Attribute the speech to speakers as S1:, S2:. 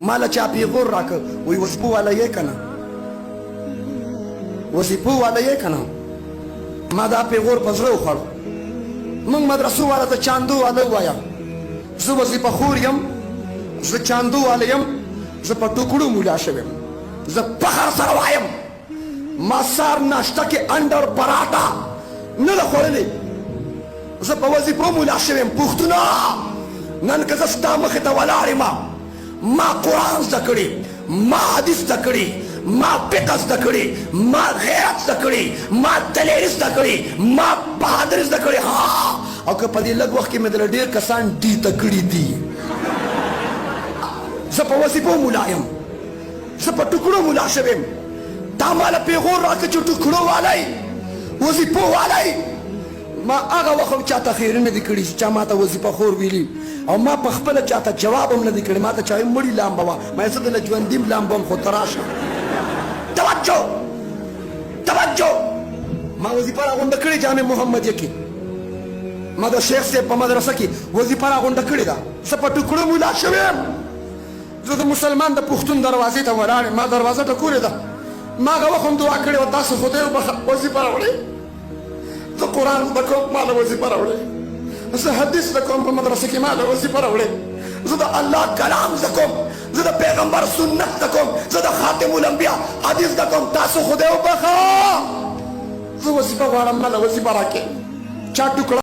S1: مالا چا پیغور راکه وی وظیفو والا یې کنه وظیفو والا یې کنه ما دا پیغور په زړه وخوړ موږ مدرسو والا ته چاندو والا ووایم زه وظیفه خور یم زه چاندو والا یم زه په ټوکړو مولا شویم زه فخر سره وایم ما سار ناشته کې انډر پراټا نه ده خوړلې زه په وظیفو مولا شویم پښتونه نن که زه ستا مخې ته ولاړ یم ما قرآن زده کړي ما حدیث زده کړي ما فقه زده کړي ما غیرت زده کړي ما دلیل زده کړي ما بهادري زده کړي ها او که په دې لږ وخت کې مې دله ډېر کسان ډیته کړي دي زه په وظیفو ملا یم زه په ټوکړو ملا شویم دا ماله پیغور راکړه چې ټوکړو والی وظیفو والی ما هغه وخت هم چاته خیرونه دي کړي چې چا ماته وظیفه خور ویلي او ما په خپله چاته جواب هم نه دی کړی ما ته چا مړي لامبه وه ما زه دله ژوندیم لامبم خو ته راشه توجه توجه ما وظیفه راغونډه کړې جامع محمدیه کې ما د شیخ صاحب په مدرسه کې وظیفه راغونډه کړې ده زه په ټوکړو ملا شوی یم زه د مسلمان د پښتون دروازې ته ولاړ یم ما دروازه ټکورې ده ما هغه وخت هم دعا کړې وه تاسو خدای وبخه وظیفه راوړئ زه قرآن زده کوم ما له وظیفه راوړئ زه حدیث زده کوم په مدرسه کې ما له وظیفه راوړئ زه د الله کلام زده کوم زه د پیغمبر سنت زده کوم زه د خاتم الانبیا حدیث زده کوم تاسو خدای وبخه زه وظیفه غواړم ما له وظیفه راکړئ چا ټوکړه